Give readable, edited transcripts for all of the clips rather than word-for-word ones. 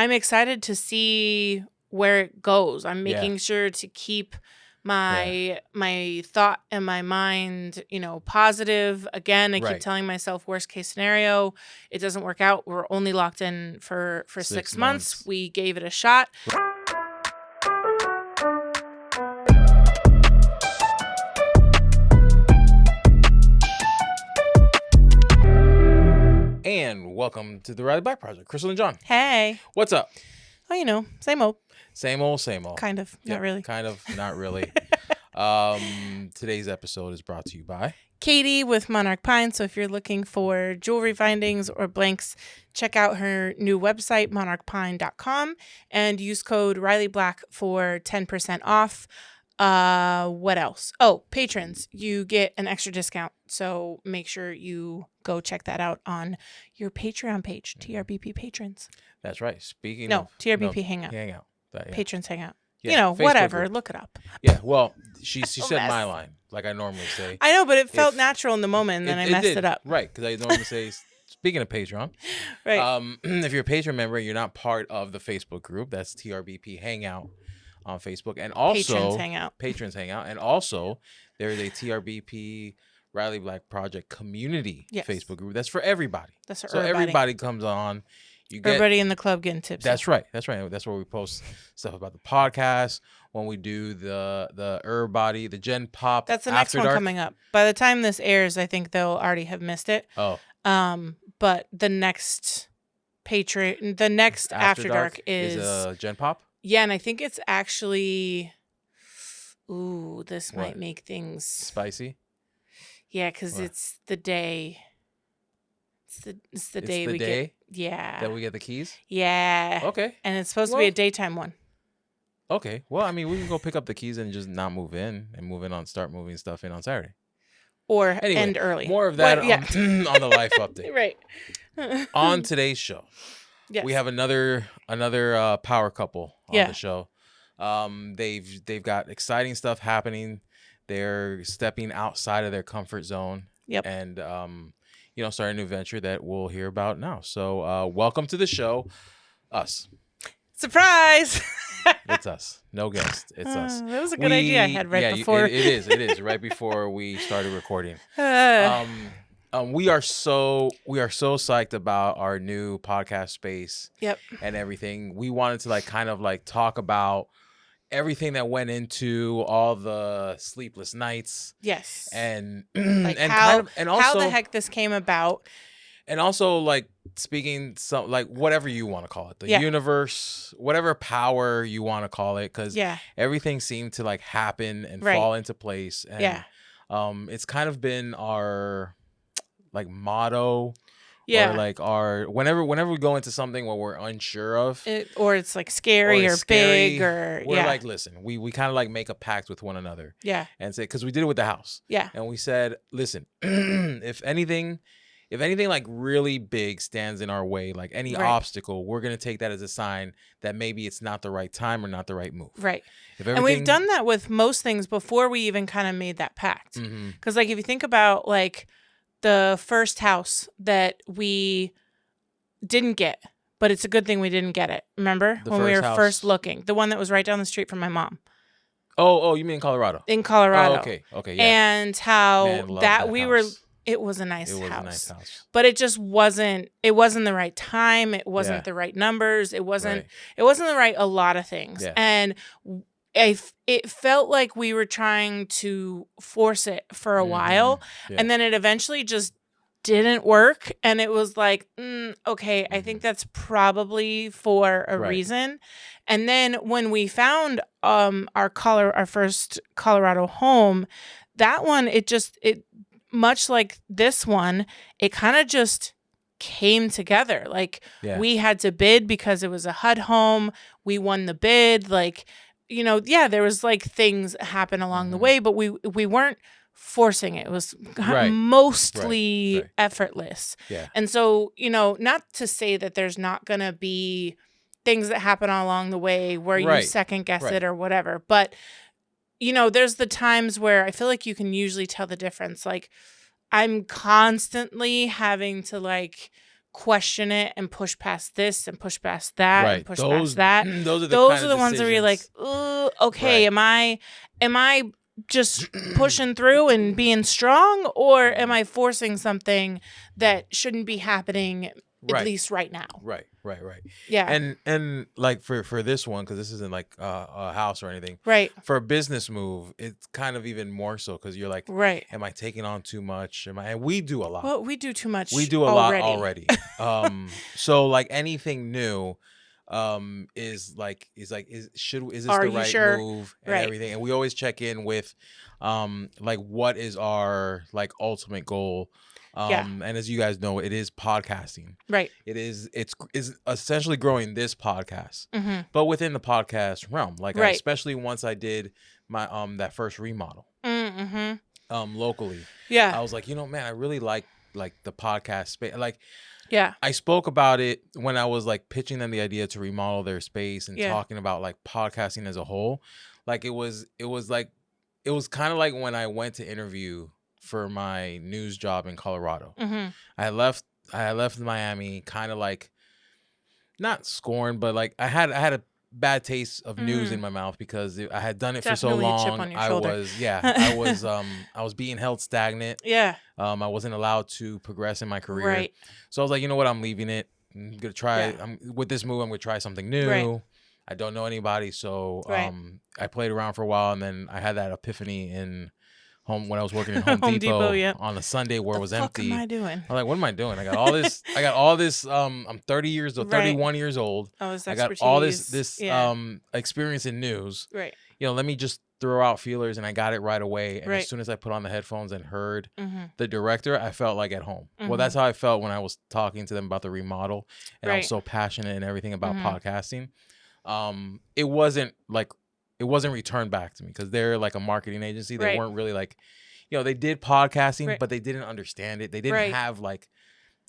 I'm excited to see where it goes. I'm making sure to keep my thought and my mind, positive. Again, I keep telling myself worst case scenario, it doesn't work out. We're only locked in for 6 months. We gave it a shot. And welcome to the Riley Black Project. Crystal and John. Hey. What's up? Oh, same old. Same old, same old. Kind of. Not really. Kind of. Not really. Today's episode is brought to you by Katie with Monarch Pine. So if you're looking for jewelry findings or blanks, check out her new website, monarchpine.com, and use code Riley Black for 10% off. What else? Oh, patrons, you get an extra discount. So make sure you go check that out on your Patreon page, TRBP patrons. That's right. Speaking No, of TRBP Hangout. Hangout. Patrons Hangout. Yeah, whatever. group. Look it up. Yeah, well, she said my line, like I normally say. I know, but it felt natural in the moment, and then I messed it up. Right, because I normally say, speaking of Patreon, right. If you're a Patreon member, you're not part of the Facebook group. That's TRBP Hangout on Facebook. And also Patrons Hangout. And also, there is a TRBP Riley Black Project community Facebook group. That's for everybody. That's for so everybody comes on. Everybody in the club getting tips. That's right. That's right. That's where we post stuff about the podcast. When we do the herb body, the Gen Pop. That's the next one coming up. By the time this airs, I think they'll already have missed it. Oh. But the next After Dark is Gen Pop. Yeah, and I think it's actually. Ooh, this might make things spicy. Yeah, because it's the day. It's the day we get. Yeah. That we get the keys? Yeah. Okay. And it's supposed to be a daytime one. Okay. Well, I mean, we can go pick up the keys and just not move in and start moving stuff in on Saturday. Or end early. More of that on the life update. Right. On today's show, we have another power couple on the show. They've got exciting stuff happening. They're stepping outside of their comfort zone. Yep. And start a new venture that we'll hear about now. So welcome to the show, us. Surprise! It's us. No guest. It's us. That was a good idea I had before. It is right before we started recording. We are so psyched about our new podcast space. Yep. And everything. We wanted to talk about everything that went into all the sleepless nights. Yes. And how the heck this came about. And also speaking whatever you want to call it. The universe, whatever power you want to call it. Because everything seemed to happen and fall into place. And it's kind of been our motto. Yeah. Or our whenever we go into something where we're unsure of or it's scary or big or we're listen, we kind of make a pact with one another. Yeah. And say, because we did it with the house. Yeah. And we said, listen, if anything really big stands in our way, any obstacle, we're gonna take that as a sign that maybe it's not the right time or not the right move. Right. And we've done that with most things before we even kind of made that pact. Because if you think about the first house that we didn't get, but it's a good thing we didn't get it. Remember when we were first looking? The one that was right down the street from my mom. Oh, you mean in Colorado? In Colorado. Oh, okay, yeah. And how it was a nice house. But it just wasn't the right time. It wasn't the right numbers. It wasn't the right a lot of things. Yeah. And it felt like we were trying to force it for a while, and then it eventually just didn't work. And it was okay, I think that's probably for a reason. And then when we found our first Colorado home, that one, it much like this one, it kind of just came together. We had to bid because it was a HUD home. We won the bid. There was things happen along the way, but we weren't forcing it. It was mostly effortless. Yeah. And so, not to say that there's not going to be things that happen along the way where you second guess it or whatever. But, there's the times where I feel like you can usually tell the difference. I'm constantly having to question it and push past this and push past that and push past that. Those are the ones where you're like, okay, am I just pushing through and being strong, or am I forcing something that shouldn't be happening at least right now? Right. Yeah. And like for this one, because this isn't like a house or anything. Right. For a business move, it's kind of even more so because you're like, am I taking on too much? And we do a lot. Well, we do too much. We do a lot already. So like anything new, is this the right move and everything? And we always check in with, like what is our like ultimate goal. And as you guys know, it is podcasting. Right. It's essentially growing this podcast, but within the podcast realm. Like especially once I did my that first remodel, locally. Yeah. I was like, man, I really like the podcast space. Like, yeah, I spoke about it when I was like pitching them the idea to remodel their space and talking about like podcasting as a whole. Like it was kind of like when I went to interview for my news job in Colorado. I left Miami kind of like not scorned, but like I had a bad taste of news in my mouth because I had done it for so long. A chip on your shoulder. I was being held stagnant. Yeah. I wasn't allowed to progress in my career. Right. So I was like, you know what? I'm leaving it. I'm gonna try. With this move, I'm gonna try something new. Right. I don't know anybody, so I played around for a while, and then I had that epiphany in home when I was working in Home Depot on a Sunday where it was empty. What am I doing? I'm like, what am I doing? I got all this. I'm 31 years old. Oh, it's I got all this experience in news. Right. Let me just throw out feelers, and I got it right away. And as soon as I put on the headphones and heard the director, I felt like at home. Well, that's how I felt when I was talking to them about the remodel, and I was so passionate and everything about podcasting. It wasn't returned back to me because they're like a marketing agency. They weren't really like, they did podcasting, but they didn't understand it. They didn't have like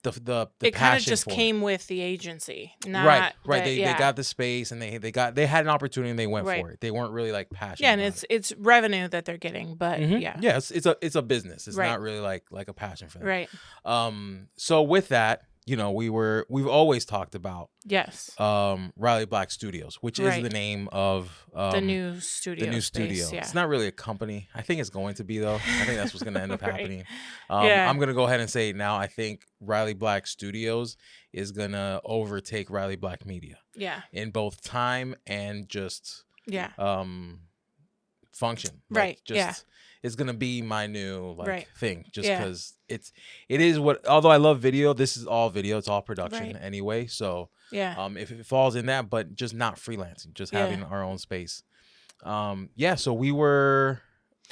the it kind of just came with the agency. Not They got the space and they had an opportunity and they went for it. They weren't really like passionate. Yeah, and it's revenue that they're getting, but it's a business. It's not really like a passion for them. Right. So with that, we've always talked about Riley Black Studios, which is the name of the new studio. Yeah. It's not really a company. I think it's going to be though. I think that's what's going to end up happening. I'm going to go ahead and say it now. I think Riley Black Studios is going to overtake Riley Black Media. Yeah. In both time and just function. It's gonna be my new thing, just because it is what. Although I love video, this is all video. It's all production anyway. So if it falls in that, but just not freelancing, just having our own space. So we were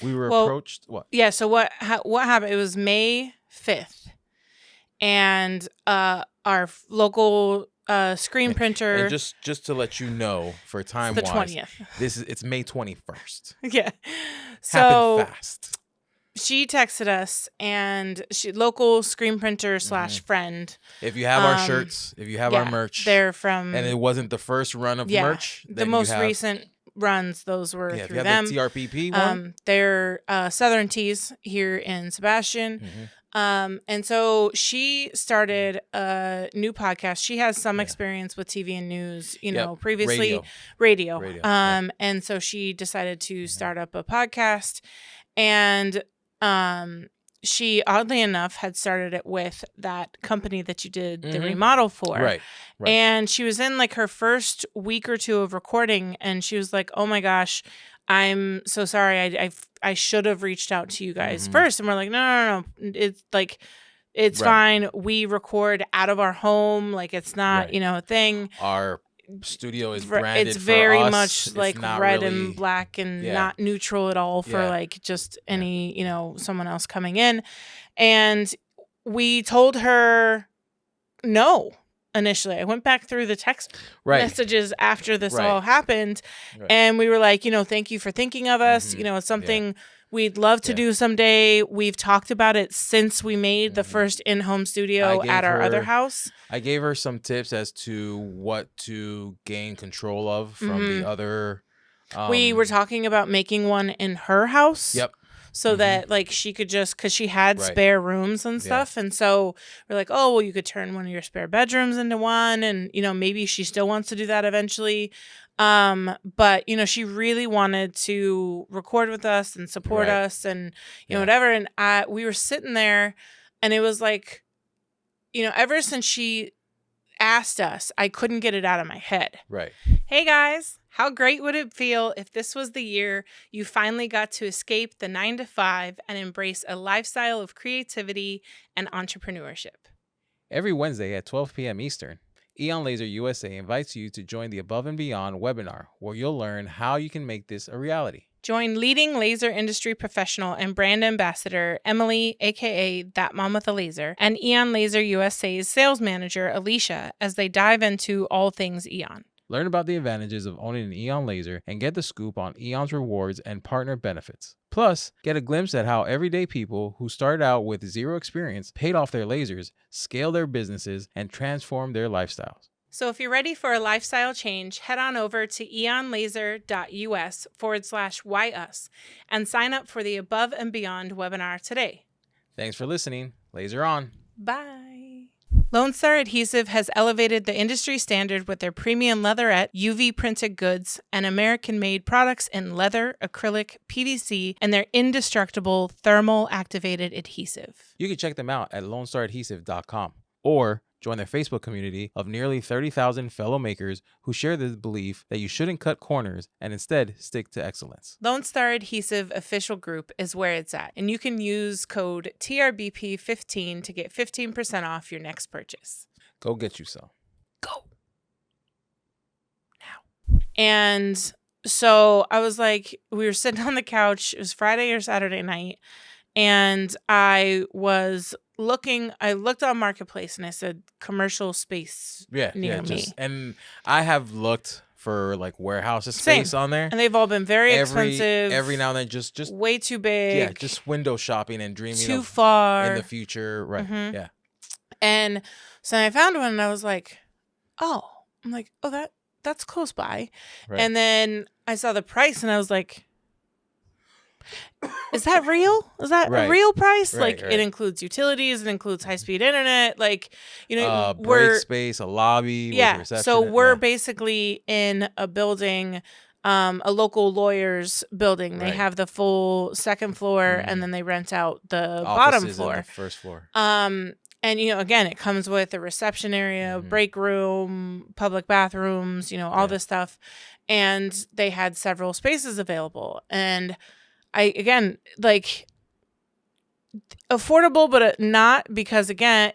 approached. What? Yeah. So what happened? It was May 5th, and our local screen printer. And just to let you know, for time wise, the 20th. It's May 21st. Yeah. So happened fast. She texted us, and local screen printer / friend. If you have our shirts, if you have our merch, they're from. And it wasn't the first run of merch. The most recent runs, those were through if you have them. The TRPP one. They're Southern Tees here in Sebastian. And so she started a new podcast. She has some experience with TV and news, previously radio. And so she decided to start up a podcast, and she oddly enough had started it with that company that you did the remodel for. Right. And she was in like her first week or two of recording, and she was like, "Oh my gosh, I'm so sorry. I should have reached out to you guys first." And we're like, no. It's like, it's fine. We record out of our home. Like, it's not, a thing. Our studio is branded It's very for us. much It's like red and black and not neutral at all for like just any, someone else coming in. And we told her no. Initially, I went back through the text messages after this all happened, and we were like, thank you for thinking of us. It's something we'd love to do someday. We've talked about it since we made the first in-home studio at our other house. I gave her some tips as to what to gain control of from the other. We were talking about making one in her house. Yep. so that like she could just, because she had spare rooms and stuff. And so we're like, oh, well, you could turn one of your spare bedrooms into one. And, you know, maybe she still wants to do that eventually. But, you know, she really wanted to record with us and support us and, you know, whatever. And we were sitting there and it was like, you know, ever since she asked us, I couldn't get it out of my head. Right. Hey guys, how great would it feel if this was the year you finally got to escape the 9-to-5 and embrace a lifestyle of creativity and entrepreneurship? Every Wednesday at 12 p.m. Eastern, Eon Laser USA invites you to join the Above and Beyond webinar, where you'll learn how you can make this a reality. Join leading laser industry professional and brand ambassador Emily, aka That Mom with a Laser, and Eon Laser USA's sales manager Alicia as they dive into all things Eon. Learn about the advantages of owning an Eon Laser and get the scoop on Eon's rewards and partner benefits. Plus, get a glimpse at how everyday people who started out with zero experience paid off their lasers, scaled their businesses, and transformed their lifestyles. So if you're ready for a lifestyle change, head on over to eonlaser.us/whyus and sign up for the Above and Beyond webinar today. Thanks for listening. Laser on. Bye. Lone Star Adhesive has elevated the industry standard with their premium leatherette, UV printed goods, and American-made products in leather, acrylic, PVC, and their indestructible thermal activated adhesive. You can check them out at lonestaradhesive.com or join their Facebook community of nearly 30,000 fellow makers who share the belief that you shouldn't cut corners and instead stick to excellence. Lone Star Adhesive official group is where it's at, and you can use code TRBP15 to get 15% off your next purchase. Go get you some. Go. Now. And so I was like, we were sitting on the couch. It was Friday or Saturday night, and I looked on Marketplace and I said commercial space near me. And I have looked for like warehouse space on there. And they've all been very expensive. Every now and then just way too big. Yeah, just window shopping and dreaming too far in the future. Right. Mm-hmm. Yeah. And so I found one and I was like, oh, that's close by. Right. And then I saw the price and I was like, is that real? Is that a real price? Right. It includes utilities, it includes high-speed internet, like, you know, break space, a lobby. Yeah. With reception. So we're basically in a building, a local lawyer's building. They have the full second floor and then they rent out the bottom floor. The first floor. And, you know, again, it comes with a reception area, break room, public bathrooms, you know, all this stuff. And they had several spaces available. And affordable, but not, because again,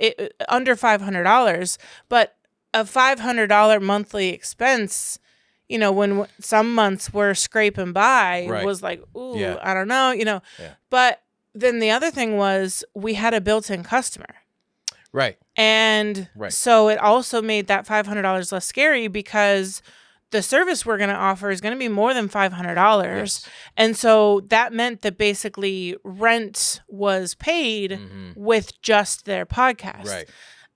under $500, but a $500 monthly expense, you know, when some months we're scraping by was like, ooh, I don't know, you know, but then the other thing was we had a built-in customer. Right. And so it also made that $500 less scary because the service we're going to offer is going to be more than $500. Yes. And so that meant that basically rent was paid with just their podcast. Right.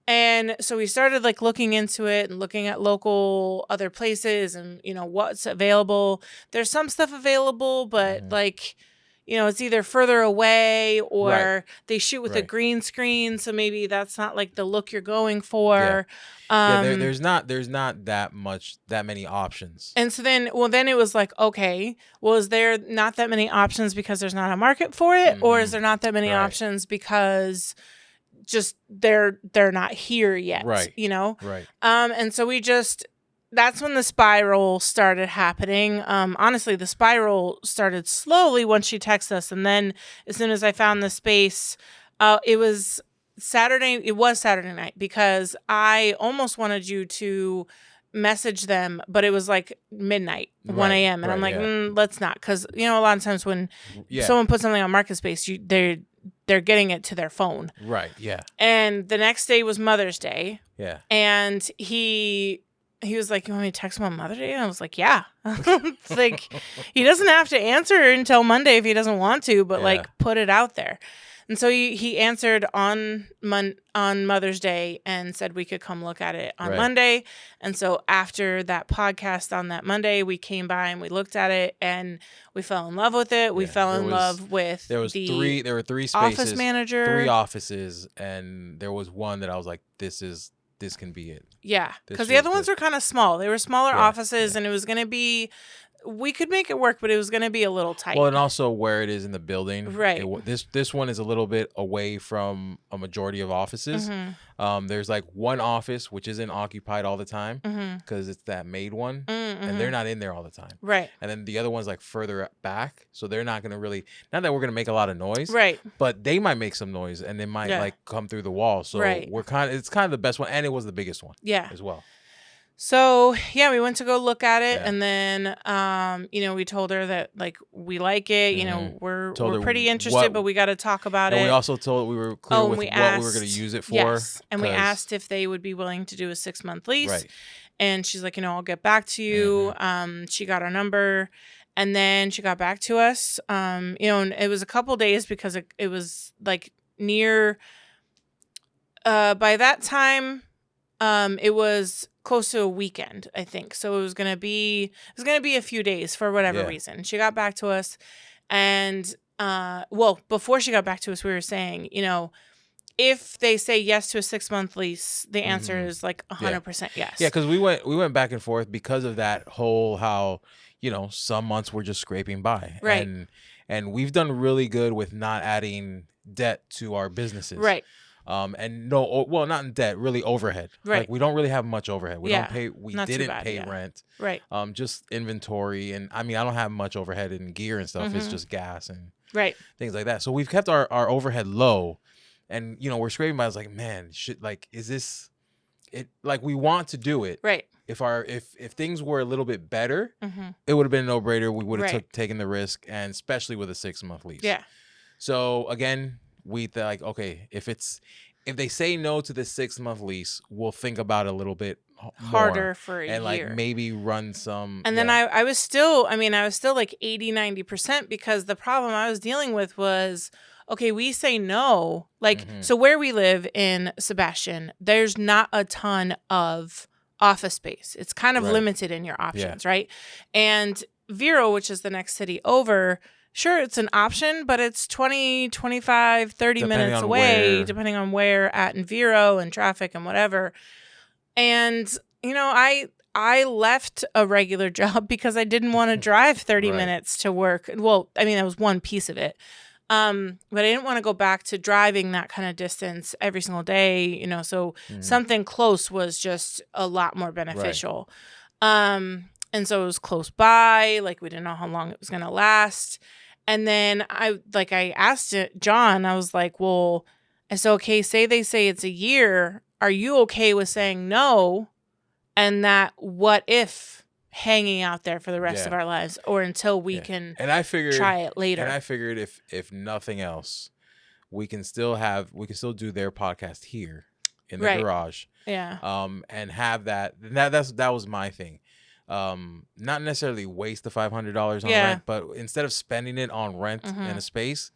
And so we started like looking into it and looking at local other places and, you know, what's available. There's some stuff available, but like, you know, it's either further away or they shoot with a green screen. So maybe that's not like the look you're going for. There's not that many options. And so then it was like, okay, well, is there not that many options because there's not a market for it? Or is there not that many options because just they're not here yet? Right. You know? Right. And so that's when the spiral started happening. Honestly, the spiral started slowly once she texted us. And then as soon as I found the space, it was Saturday night because I almost wanted you to message them, but it was like midnight, 1 a.m. And I'm like, let's not. Because, you know, a lot of times when someone puts something on Marketplace, they're getting it to their phone. Right, yeah. And the next day was Mother's Day. Yeah. And he was like, you want me to text him on Mother's Day? And I was like, yeah. It's like, he doesn't have to answer until Monday if he doesn't want to, but like put it out there. And so he answered on Mother's Day and said we could come look at it on Monday. And so after that podcast on that Monday, we came by and we looked at it and we fell in love with it. We fell in love with there were three spaces, office manager, 3 offices, and there was one that I was like, this can be it. Yeah, because the other ones were kind of small. They were smaller offices, and it was going to be. We could make it work, but it was going to be a little tight. Well, and also where it is in the building. Right. This one is a little bit away from a majority of offices. There's like one office which isn't occupied all the time because it's that maid one, and they're not in there all the time. Right. And then the other one's like further back, so they're not going to really. Not that we're going to make a lot of noise. Right. But they might make some noise, and they might like come through the wall. So it's kind of the best one, and it was the biggest one. Yeah. As well. So, yeah, we went to go look at it, and then, we told her that, like, we like it, we're pretty interested, but we got to talk about it. And we also told we were clear with what we were going to use it for. Yes, and we asked if they would be willing to do a 6-month lease. Right. And she's like, I'll get back to you. She got our number, and then she got back to us, and it was a couple days because it was, like, near, by that time, it was close to a weekend, I think. So it was gonna be a few days for whatever reason. She got back to us, and before she got back to us, we were saying, if they say yes to a 6-month lease, the answer is like 100% yes. Yeah, because we went back and forth because of that whole how some months we're just scraping by, right? And we've done really good with not adding debt to our businesses, right? And not in debt, really overhead. Right. Like we don't really have much overhead. We didn't pay rent. Right. Just inventory. And I mean, I don't have much overhead in gear and stuff. It's just gas and things like that. So we've kept our overhead low, and we're scraping by. I was like, man, is this it? Like we want to do it. Right. If things were a little bit better, it would have been a no-brainer. We would have taken the risk, and especially with a 6-month lease. Yeah. So again, we like, okay, if they say no to the 6-month lease, we'll think about it a little bit harder for a year, and like maybe run some. And then I was still like 80-90% because the problem I was dealing with was, okay, we say no, like so where we live in Sebastian, there's not a ton of office space. It's kind of limited in your options, right? And Vero, which is the next city over. Sure, it's an option, but it's 20, 25, 30 minutes away, depending on where at in Vero and traffic and whatever. And, I left a regular job because I didn't want to drive 30 minutes to work. Well, I mean, that was one piece of it. But I didn't want to go back to driving that kind of distance every single day, so something close was just a lot more beneficial. Right. And so it was close by, like we didn't know how long it was going to last. And then I asked John, I was like, well, so, okay, say they say it's a year. Are you okay with saying no? And that what if hanging out there for the rest of our lives or until we can try it later? And I figured if nothing else, we can still do their podcast here in the garage. Yeah. And have that was my thing. Not necessarily waste the $500 on rent, but instead of spending it on rent and a space,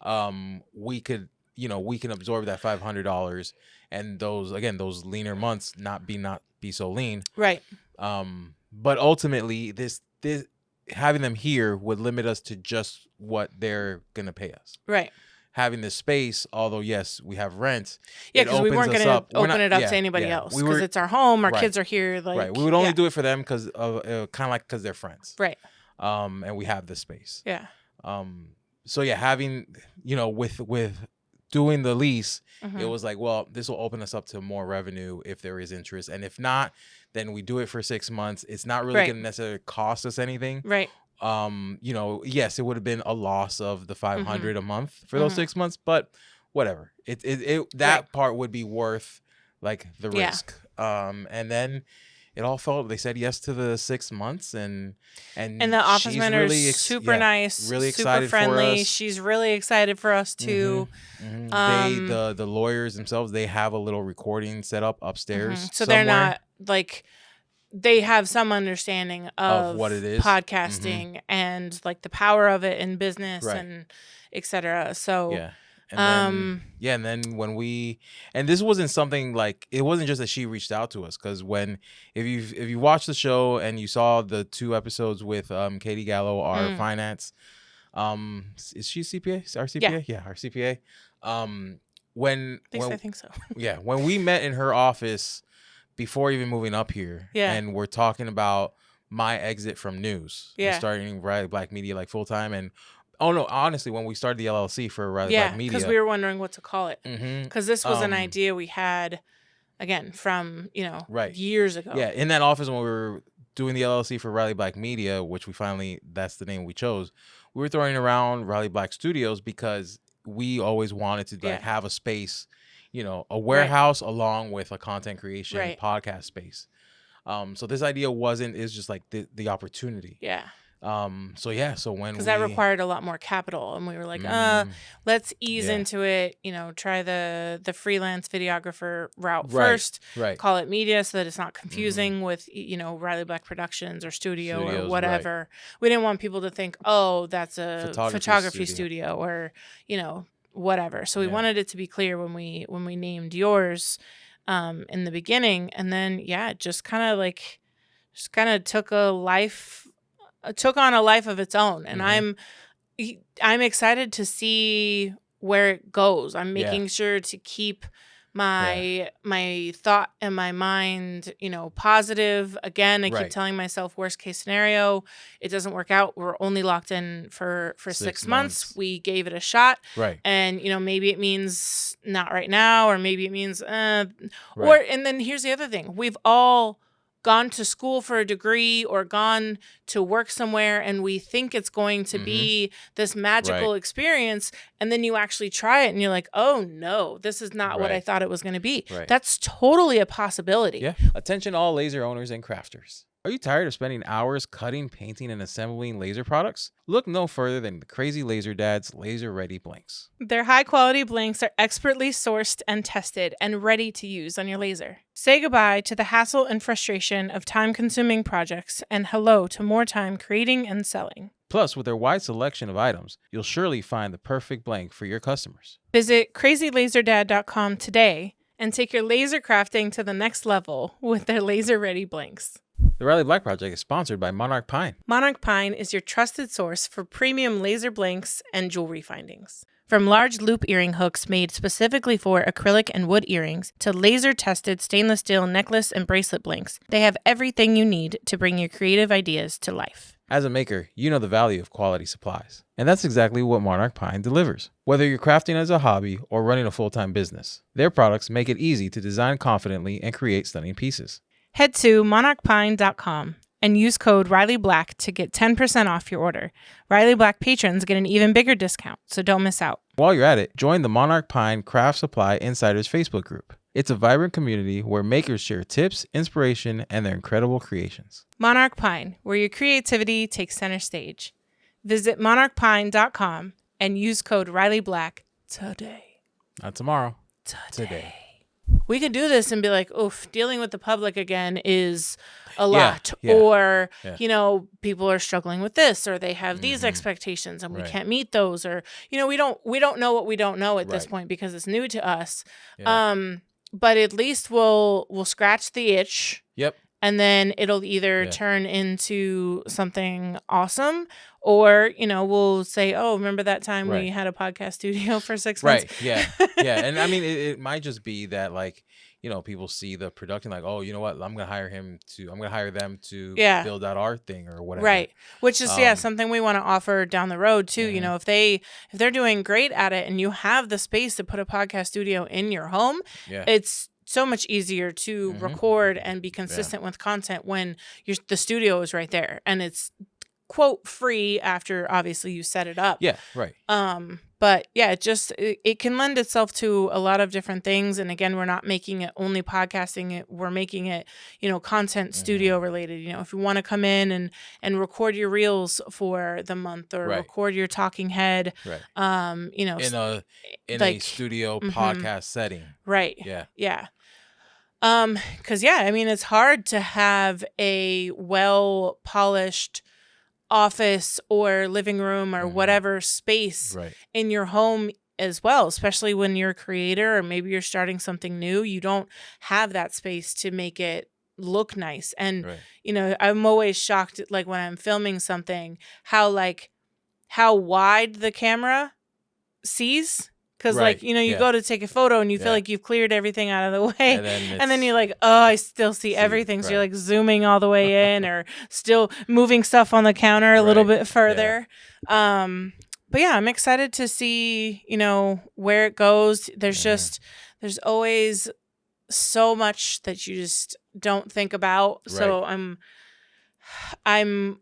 we can absorb that $500 and those leaner months not be so lean. Right. But ultimately this having them here would limit us to just what they're going to pay us. Right. Having this space, although yes, we have rent. Yeah, because we weren't going to open it up to anybody else because it's our home. Our kids are here. Like, we would only do it for them because because they're friends. Right. And we have the space. Yeah. So yeah, having with doing the lease, it was like, well, this will open us up to more revenue if there is interest, and if not, then we do it for 6 months. It's not really going to necessarily cost us anything. Right. Yes, it would have been a loss of the $500 a month for those 6 months, but whatever. That part would be worth like the risk. And then it all felt. They said yes to the 6 months, and the office manager is super nice, really super excited friendly. for us. She's really excited for us too. The lawyers themselves, they have a little recording set up upstairs, so somewhere. they're not like. They have some understanding of what it is, podcasting and like the power of it in business and etc. So And then and this wasn't something like, it wasn't just that she reached out to us, because if you watched the show and you saw the 2 episodes with Katie Gallo, our finance, is she CPA? Our CPA? Yeah, our CPA. I think so. Yeah, when we met in her office before even moving up here, and we're talking about my exit from news, and starting Riley Black Media like full time, and honestly, when we started the LLC for Riley Black Media, because we were wondering what to call it, because this was an idea we had again from years ago. Yeah, in that office when we were doing the LLC for Riley Black Media, which that's the name we chose. We were throwing around Riley Black Studios because we always wanted to have a space, a warehouse along with a content creation podcast space. So this idea is just like the opportunity. Yeah. So when because that required a lot more capital, and we were like, let's ease into it. Try the freelance videographer route first. Right. Call it media so that it's not confusing with Riley Black Productions or studios or whatever. Right. We didn't want people to think, oh, that's a photography studio or whatever. So we wanted it to be clear when we named yours in the beginning, and then it just kind of took on a life of its own, and I'm excited to see where it goes. I'm making sure to keep my thought and my mind, positive. Again, I keep telling myself worst case scenario, it doesn't work out. We're only locked in for 6 months. We gave it a shot. Right. And, maybe it means not right now, or maybe it means, and then here's the other thing. We've all gone to school for a degree or gone to work somewhere, and we think it's going to be this magical experience, and then you actually try it and you're like, oh no, this is not what I thought it was going to be. That's totally a possibility. Yeah. Attention all laser owners and crafters. Are you tired of spending hours cutting, painting, and assembling laser products? Look no further than the Crazy Laser Dad's Laser Ready Blanks. Their high-quality blanks are expertly sourced and tested and ready to use on your laser. Say goodbye to the hassle and frustration of time-consuming projects, and hello to more time creating and selling. Plus, with their wide selection of items, you'll surely find the perfect blank for your customers. Visit crazylaserdad.com today and take your laser crafting to the next level with their Laser Ready Blanks. The Riley Black Project is sponsored by Monarch Pine. Monarch Pine is your trusted source for premium laser blanks and jewelry findings. From large loop earring hooks made specifically for acrylic and wood earrings to laser-tested stainless steel necklace and bracelet blanks, they have everything you need to bring your creative ideas to life. As a maker, you know the value of quality supplies. And that's exactly what Monarch Pine delivers. Whether you're crafting as a hobby or running a full-time business, their products make it easy to design confidently and create stunning pieces. Head to monarchpine.com and use code RileyBlack to get 10% off your order. Riley Black patrons get an even bigger discount, so don't miss out. While you're at it, join the Monarch Pine Craft Supply Insiders Facebook group. It's a vibrant community where makers share tips, inspiration, and their incredible creations. Monarch Pine, where your creativity takes center stage. Visit monarchpine.com and use code RileyBlack today. Not tomorrow. Today. We could do this and be like, oof, dealing with the public again is a lot. Or, people are struggling with this, or they have these expectations and we can't meet those. Or, we don't know what we don't know at this point because it's new to us. Yeah. But at least we'll scratch the itch. Yep. And then it'll either turn into something awesome, or, we'll say, oh, remember that time we had a podcast studio for 6 months? Right. Yeah. Yeah. And I mean, it might just be that, like, people see the production like, oh, you know what? I'm going to hire them to build out our thing or whatever. Right. Which is, something we want to offer down the road too. Mm-hmm. If they're doing great at it and you have the space to put a podcast studio in your home, it's so much easier to record and be consistent with content when the studio is right there and it's quote free after obviously you set it up. Yeah, right. But yeah, it can lend itself to a lot of different things. And again, we're not making it only podcasting. We're making it, content studio related. If you want to come in and record your reels for the month or record your talking head, in a studio podcast setting. Right. Yeah. Yeah. Because it's hard to have a well polished office or living room or whatever space in your home as well, especially when you're a creator or maybe you're starting something new. You don't have that space to make it look nice. And, I'm always shocked, like when I'm filming something, how wide the camera sees. Because, you go to take a photo and you feel like you've cleared everything out of the way. And then you're like, oh, I still see everything. So you're like zooming all the way in or still moving stuff on the counter a little bit further. But yeah, I'm excited to see, where it goes. There's always so much that you just don't think about. So I'm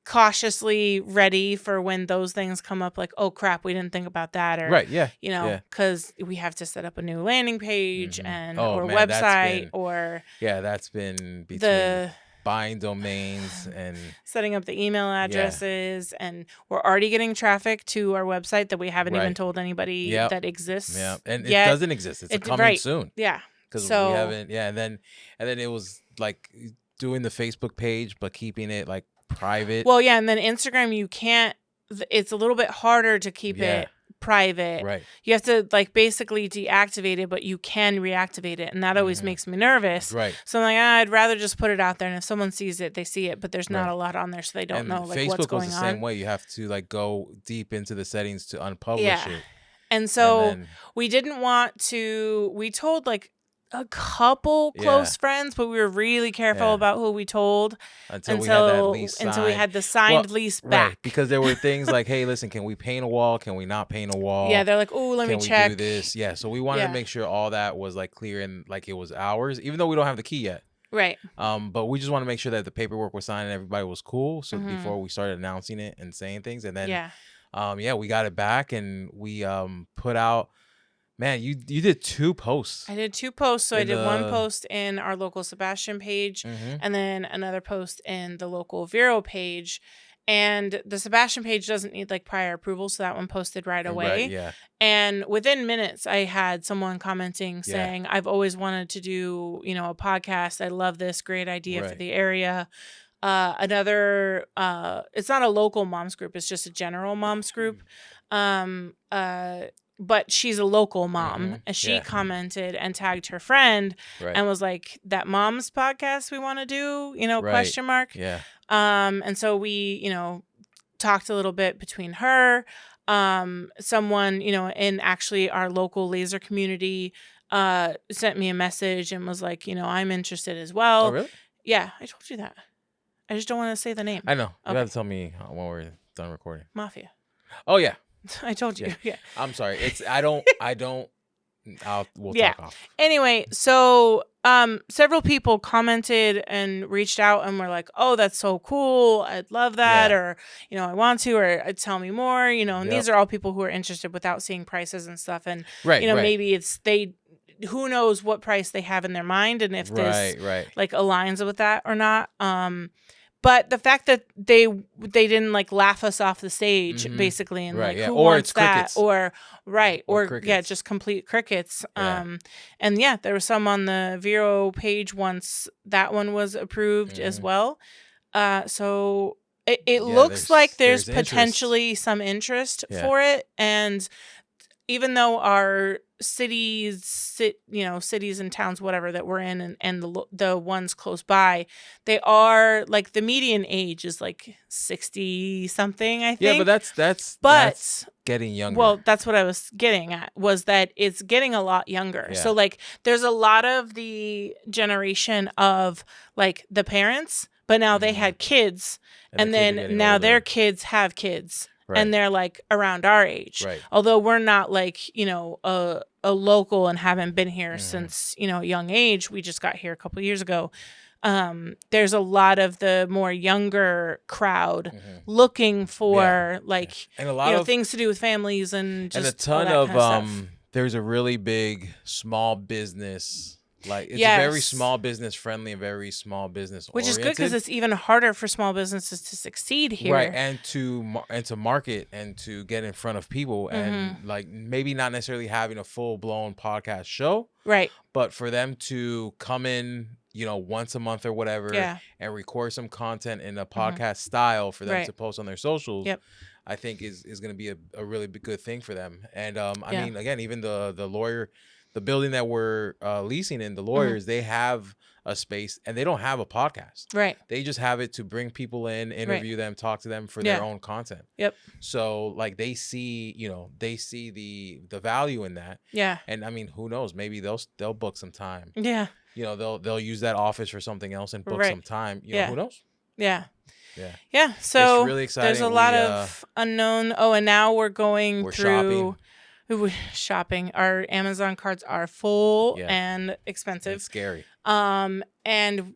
cautiously ready for when those things come up, like, oh crap, we didn't think about that, or because we have to set up a new landing page and or website, that's been between buying domains and setting up the email addresses, and we're already getting traffic to our website that we haven't even told anybody that exists. And yet. It doesn't exist. It's coming soon. Because we haven't. And then it was like doing the Facebook page, but keeping it like private. Well, and then Instagram, you can't. It's a little bit harder to keep it private. Right. You have to basically deactivate it, but you can reactivate it, and that always makes me nervous. Right. So I'm like, I'd rather just put it out there, and if someone sees it, they see it, but there's not a lot on there, so they don't know Facebook what's going on. Facebook goes the same way. You have to go deep into the settings to unpublish it. And so we didn't want to. We told a couple close friends, but we were really careful about who we told until we had that lease signed. Until we had the signed lease back. Right, because there were things like, hey, listen, can we paint a wall? Can we not paint a wall? Yeah, they're like, oh, let me check. Can we do this? Yeah, so we wanted to make sure all that was clear and it was ours, even though we don't have the key yet. Right. But we just want to make sure that the paperwork was signed and everybody was cool. So before we started announcing it and saying things, and then we got it back and we put out. Man, you did 2 posts. I did 2 posts. So I did one post in our local Sebastian page and then another post in the local Vero page. And the Sebastian page doesn't need prior approval, so that one posted right away. Right, And within minutes, I had someone commenting saying, I've always wanted to do, a podcast. I love this. Great idea for the area. Another, it's not a local moms group. It's just a general moms group. But she's a local mom, and she commented and tagged her friend and was like, that mom's podcast we want to do, question mark. Yeah. And so we, talked a little bit between her, someone, in actually our local laser community, sent me a message and was like, I'm interested as well. Oh, really? Yeah. I told you that. I just don't want to say the name. I know. You have to tell me when we're done recording. Mafia. Oh, yeah. I told you. Yeah. I'm sorry. We'll talk off. Anyway, so several people commented and reached out and were like, oh, that's so cool. I'd love that. Or, I want to, or tell me more, and these are all people who are interested without seeing prices and stuff. And, maybe it's who knows what price they have in their mind and if this aligns with that or not. But the fact that they didn't laugh us off the stage, basically, and who or wants it's that, crickets. or just complete crickets. And there was some on the Vero page once that one was approved as well. So it looks like there's potentially some interest for it, and even though our cities and towns, whatever that we're in, and the ones close by, they are the median age is 60 something, I think. Yeah, but that's getting younger. Well, that's what I was getting at, was that it's getting a lot younger. Yeah. So there's a lot of the generation of the parents, but now they had kids, and then now their kids have kids. Right. And they're around our age. Right. Although we're not a local and haven't been here since, a young age. We just got here a couple of years ago. There's a lot of the more younger crowd looking for and a lot of things to do with families and just a ton all that of stuff. There's a really big small business. It's very small business friendly and very small business which oriented. is good because it's even harder for small businesses to succeed here, right? And to market and to get in front of people and maybe not necessarily having a full blown podcast show, right? But for them to come in once a month or whatever, and record some content in a podcast style for them to post on their socials, I think is going to be a really good thing for them. And I mean, again, even the building that we're leasing in, the lawyers, they have a space and they don't have a podcast. Right. They just have it to bring people in, interview them, talk to them for their own content. Yep. So like they see the value in that. Yeah. And I mean, who knows? Maybe they'll book some time. Yeah. They'll use that office for something else and book some time. Who knows? Yeah. Yeah. Yeah. So it's really exciting. There's a lot of unknown. Oh, and now we're going through shopping. Our Amazon cards are full and expensive. It's scary. And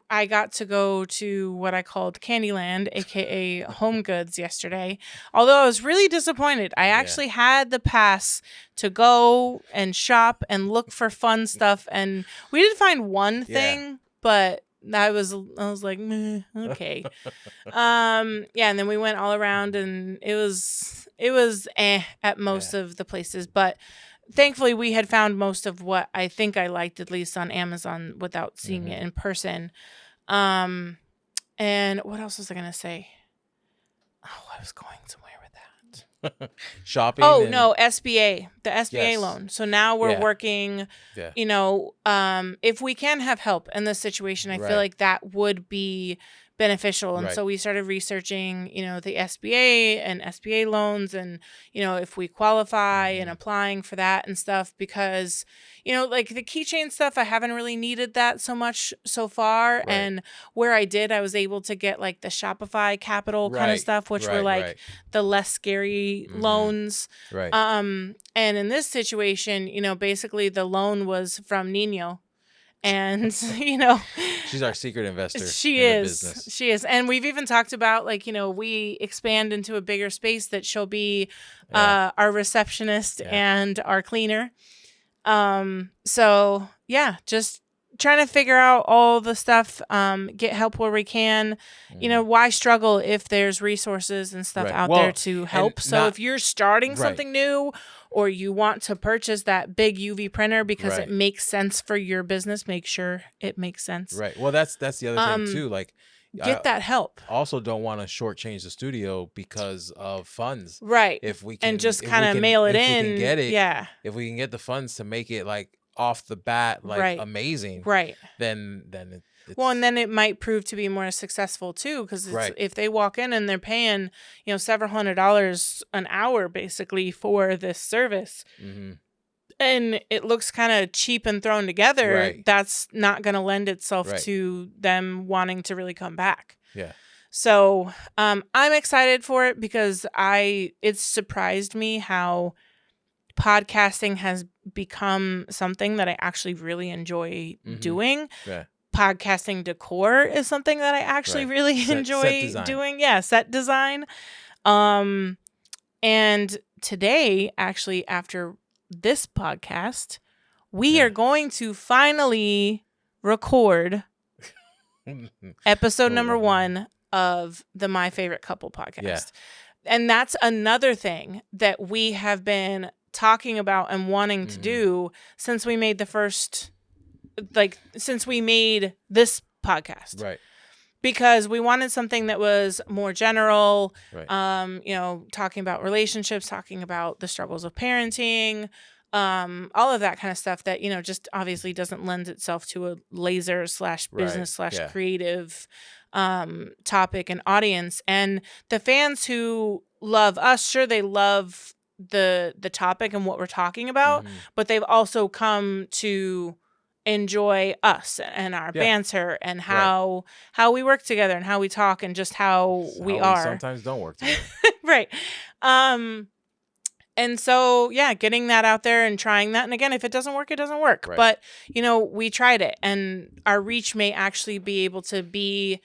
I got to go to what I called Candyland, aka Home Goods, yesterday. Although I was really disappointed. I actually had the pass to go and shop and look for fun stuff, and we did find one thing, but I was like, meh, okay. And then we went all around, and it was at most of the places, but thankfully we had found most of what I think I liked, at least on Amazon, without seeing it in person. And what else was I gonna say? Oh, I was going somewhere with that. Shopping. Oh, no, SBA, the SBA loan. So now we're working, if we can have help in this situation, I feel like that would be beneficial. And so we started researching, the SBA and SBA loans, and, if we qualify and applying for that and stuff, because, like the keychain stuff, I haven't really needed that so much so far. Right. And where I did, I was able to get like the Shopify Capital kind of stuff, which were like the less scary loans. Right. And in this situation, basically the loan was from Nino. And, she's our secret investor. She is. And we've even talked about, like, we expand into a bigger space that she'll be our receptionist and our cleaner. So, just trying to figure out all the stuff, get help where we can. Why struggle if there's resources and stuff out there to help? So if you're starting something new, or you want to purchase that big UV printer because it makes sense for your business, make sure it makes sense. Right. Well, that's the other thing too. Like, get that help. Also, don't want to shortchange the studio because of funds. Right. If we can, and just kind of mail it in. We can get it, if we can get the funds to make it like off the bat, like amazing. Right. Then it's... Well, and then it might prove to be more successful too, because if they walk in and they're paying, several $100s an hour basically for this service, and it looks kind of cheap and thrown together, that's not going to lend itself to them wanting to really come back. Yeah. So I'm excited for it because it's surprised me how podcasting has become something that I actually really enjoy doing. Yeah. Podcasting decor is something that I actually really enjoy doing. Yeah, set design. And today, actually, after this podcast, we are going to finally record episode number 1 of the My Favorite Couple podcast. Yeah. And that's another thing that we have been talking about and wanting to do since we made since we made this podcast. Right. Because we wanted something that was more general, talking about relationships, talking about the struggles of parenting, all of that kind of stuff that, just obviously doesn't lend itself to a laser / business / creative topic and audience. And the fans who love us, sure, they love the topic and what we're talking about, but they've also come to enjoy us and our banter and how we work together and how we talk and just how we are. Sometimes don't work together. Right. And so, getting that out there and trying that. And again, if it doesn't work, it doesn't work. Right. But, we tried it, and our reach may actually be able to be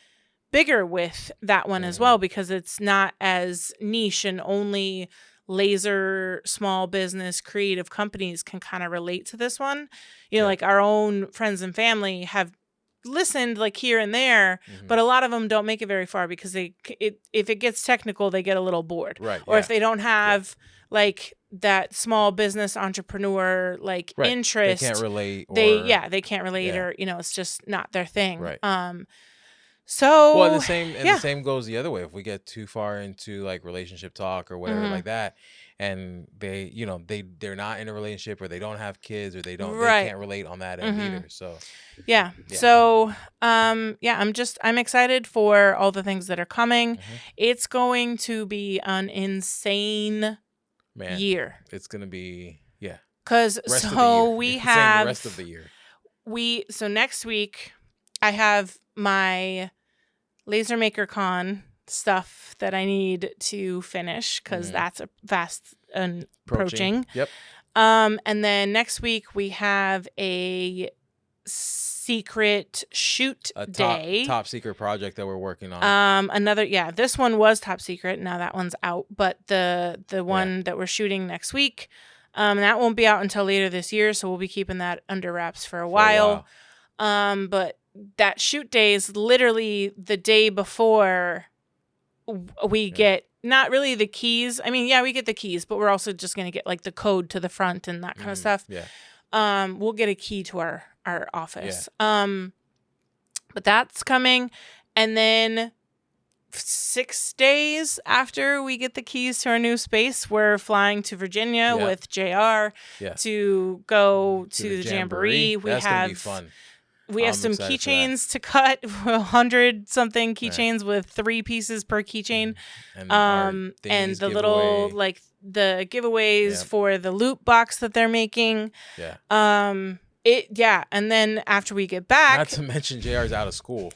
bigger with that one as well, because it's not as niche, and only laser small business creative companies can kind of relate to this one. Like our own friends and family have listened like here and there, but a lot of them don't make it very far because if it gets technical, they get a little bored. Right. Or if they don't have like that small business entrepreneur like interest. They can't relate. They can't relate, or it's just not their thing. Right. So well, the same goes the other way. If we get too far into like relationship talk or whatever like that, and they they're not in a relationship, or they don't have kids, or they can't relate on that end either. So so I'm excited for all the things that are coming. It's going to be an insane year. It's gonna be because we have the rest of the year. So next week I have my Laser Maker Con stuff that I need to finish because that's fast approaching. Yep. And then next week we have a secret shoot day. Top secret project that we're working on. This one was top secret. Now that one's out, but the one that we're shooting next week, that won't be out until later this year, so we'll be keeping that under wraps for a while. But that shoot day is literally the day before we get not really the keys. I mean, we get the keys, but we're also just going to get like the code to the front and that kind of stuff. Yeah. We'll get a key to our office. Yeah. But that's coming. And then 6 days after we get the keys to our new space, we're flying to Virginia with JR to go to the Jamboree. That's gonna be fun. We have some keychains to cut, 100-something keychains with 3 pieces per keychain. And the little, like, the giveaways for the loot box that they're making. Yeah. And then after we get back... Not to mention JR's out of school.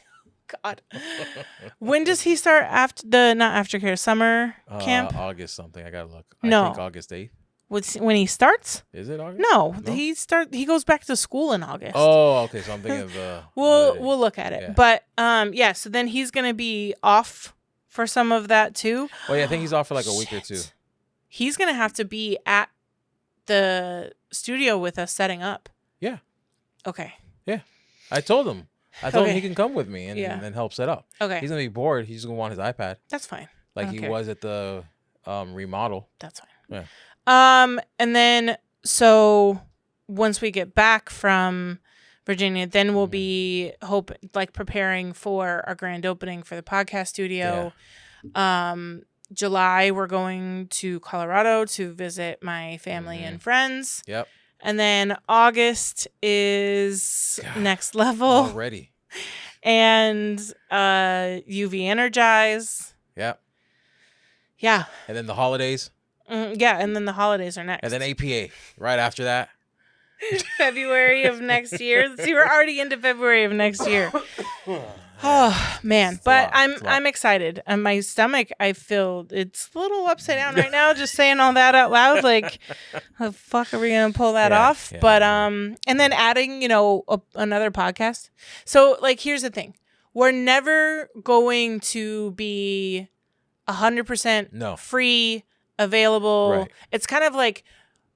God. When does he start aftercare, summer camp? August something. I gotta look. No. I think August 8th. When he starts? Is it August? No, he goes back to school in August. Oh, okay. So I'm thinking of we'll look at it. Yeah. But so then he's gonna be off for some of that too. Well, yeah, I think he's off for like a week or two. He's gonna have to be at the studio with us setting up. Yeah. Okay. Yeah. I told him he can come with me and help set up. Okay. He's gonna be bored. He's gonna want his iPad. That's fine. Like he was at the remodel. That's fine. Yeah. And then so once we get back from Virginia, then we'll be preparing for our grand opening for the podcast studio. Yeah. July we're going to Colorado to visit my family and friends. Yep. And then August is next level already. And UV Energize. Yep. Yeah. And then the holidays. And then the holidays are next. And then APA right after that. February of next year. See, we're already into February of next year. Oh man, but I'm excited. And my stomach, I feel it's a little upside down right now. Just saying all that out loud, like, how the fuck are we gonna pull that off? Yeah, but and then adding, another podcast. So like, here's the thing: we're never going to be 100% free, available. Right. It's kind of like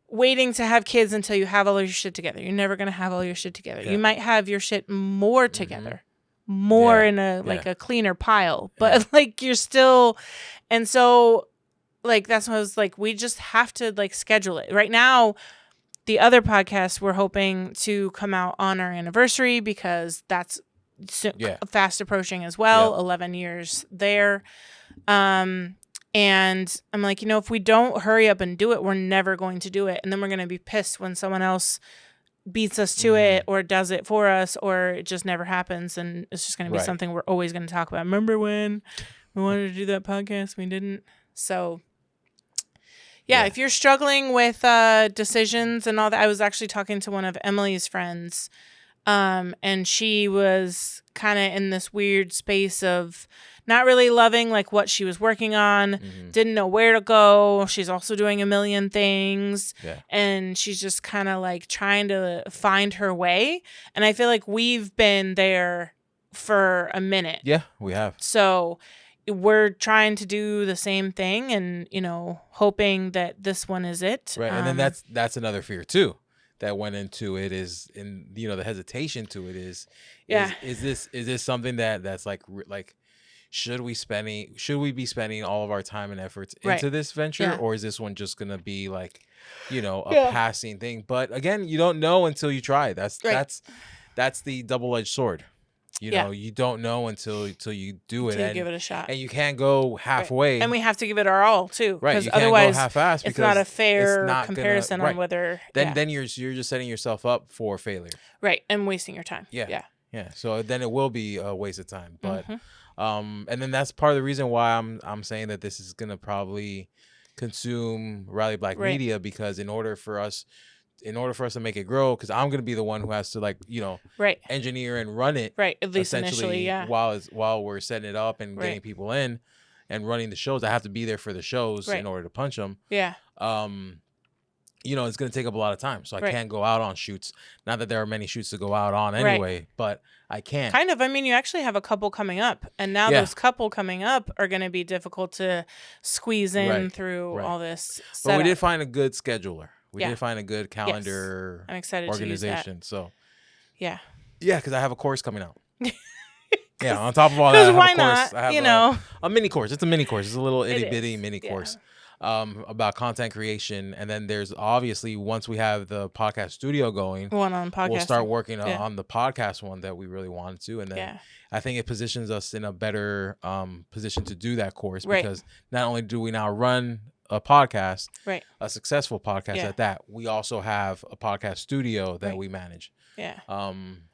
waiting to have kids until you have all your shit together. You're never gonna have all your shit together. Yeah. You might have your shit more together. More in a cleaner pile, but like you're still, and so like that's what I was like, we just have to like schedule it right now. The other podcast we're hoping to come out on our anniversary because that's fast approaching as well. 11 years there. And I'm like, if we don't hurry up and do it, we're never going to do it, and then we're going to be pissed when someone else beats us to it or does it for us, or it just never happens, and it's just going to be something we're always going to talk about. Remember when we wanted to do that podcast, we didn't? So if you're struggling with decisions and all that, I was actually talking to one of Emily's friends, and she was kind of in this weird space of not really loving like what she was working on, didn't know where to go. She's also doing a million things, and she's just kind of like trying to find her way. And I feel like we've been there for a minute. Yeah, we have. So we're trying to do the same thing, and hoping that this one is it. Right, and then that's another fear too that went into it, is the hesitation to it is this something that's like should we be spending all of our time and efforts into this venture, or is this one just gonna be like, a passing thing? But again, you don't know until you try. That's the double-edged sword. You don't know until you do it, and give it a shot, and you can't go halfway. And we have to give it our all too, right? You otherwise can't go half-assed, it's not a fair comparison on whether. Then you're just setting yourself up for failure, right? And wasting your time. Yeah. So then it will be a waste of time, but and then that's part of the reason why I'm saying that this is gonna probably consume Riley Black media, because in order for us to make it grow, because I'm gonna be the one who has to engineer and run it, at least initially, while we're setting it up and getting people in and running the shows. I have to be there for the shows in order to punch them. It's going to take up a lot of time, so I can't go out on shoots. Not that there are many shoots to go out on anyway, but I can. Kind of. I mean, you actually have a couple coming up, and now those couple coming up are going to be difficult to squeeze in through all this setup. But we did find a good scheduler. We did find a good calendar I'm excited organization. To use that. So yeah, because I have a course coming out. On top of all that, why not? I have a mini course. It's a mini course. It's a little itty bitty mini course. About content creation, and then there's obviously, once we have the podcast studio going, we'll start working on the podcast one that we really wanted to, and then I think it positions us in a better position to do that course, because not only do we now run a podcast, a successful podcast at that, we also have a podcast studio that we manage.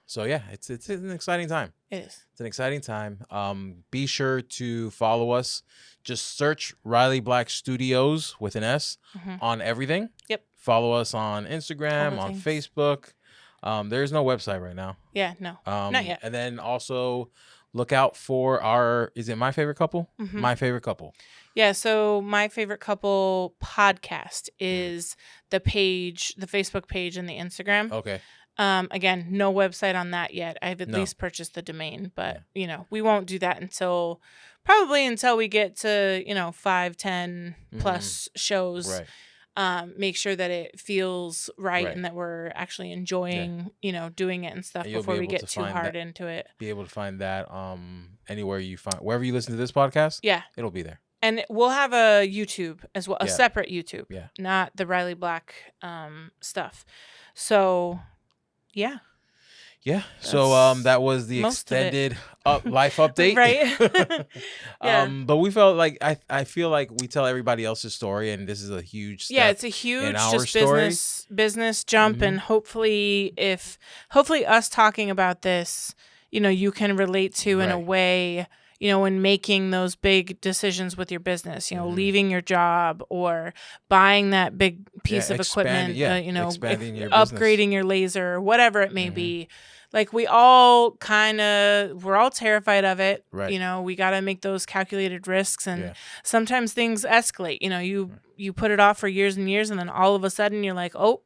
So it's an exciting time. It is. It's an exciting time. Be sure to follow us. Just search Riley Black Studios with an S on everything. Yep. Follow us on Instagram, on Facebook. There's no website right now. Yeah, no. Not yet. And then also look out for is it My Favorite Couple? My Favorite Couple. Yeah, so My Favorite Couple podcast is the page, the Facebook page and the Instagram. Okay. Again, no website on that yet. I've at least purchased the domain, but we won't do that until we get to 5, 10 plus shows. Make sure that it feels right and that we're actually enjoying doing it and stuff before we get too hard into it. Be able to find that anywhere wherever you listen to this podcast. It'll be there. And we'll have a YouTube as well, a separate YouTube, not the Riley Black stuff. So yeah. So that was the extended life update. But we felt like I feel like we tell everybody else's story, and this is a huge step. It's a huge business jump, and hopefully us talking about this, you can relate to in a way, in making those big decisions with your business, leaving your job or buying that big piece of equipment, expanding your upgrading your laser, whatever it may be. Like we're all terrified of it. We got to make those calculated risks, and sometimes things escalate. You put it off for years and years, and then all of a sudden you're like, oh,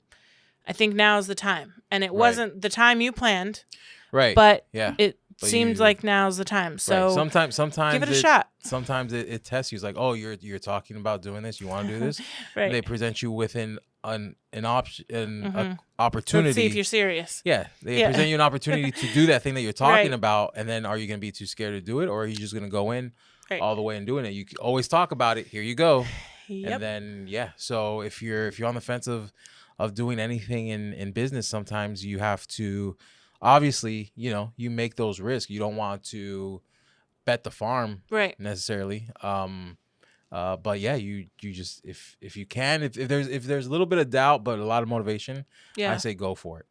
I think now's the time. And it wasn't the time you planned. But it seemed like now's the time. So sometimes give it a shot. Sometimes it tests you. It's like, oh, you're talking about doing this. You want to do this. They present you with an opportunity. Let's see if you're serious. They present you an opportunity to do that thing that you're talking about, and then are you going to be too scared to do it, or are you just going to go in all the way and doing it? You always talk about it. Here you go. And then so if you're on the fence of doing anything in business, sometimes you have to, obviously, you make those risks. You don't want to bet the farm necessarily. But you just, if you can, if there's a little bit of doubt but a lot of motivation, I say go for it.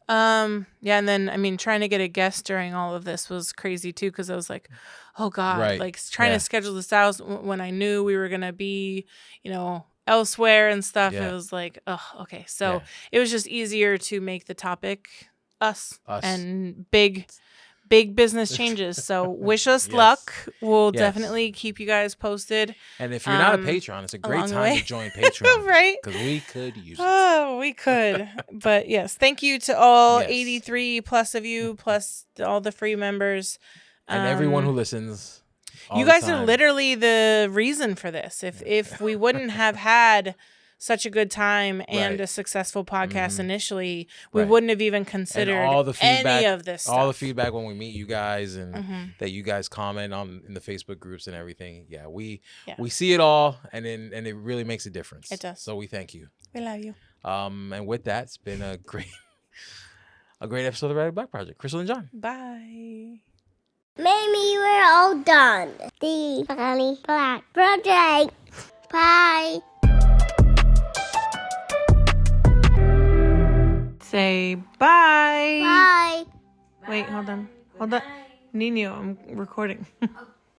And then I mean, trying to get a guest during all of this was crazy too, because I was like, oh god, like trying to schedule this out when I knew we were gonna be elsewhere and stuff. It was like, oh, okay. So it was just easier to make the topic us. And big business changes. So wish us luck. We'll definitely keep you guys posted. And if you're not a Patreon, it's a great time to join Patreon. Because we could use it. Oh, we could. But yes, thank you to all 83 plus of you, plus all the free members. And everyone who listens. You guys are literally the reason for this. If we wouldn't have had such a good time and a successful podcast initially, we wouldn't have even considered all the feedback, any of this stuff. All the feedback when we meet you guys and that you guys comment on in the Facebook groups and everything. Yeah, we see it all, and it really makes a difference. It does. So we thank you. We love you. And with that, it's been a great episode of the Radical Black Project. Crystal and John. Bye. Maybe we're all done. The Radical Black Project. Bye. Say bye. Bye. Wait, hold on. Nino, I'm recording.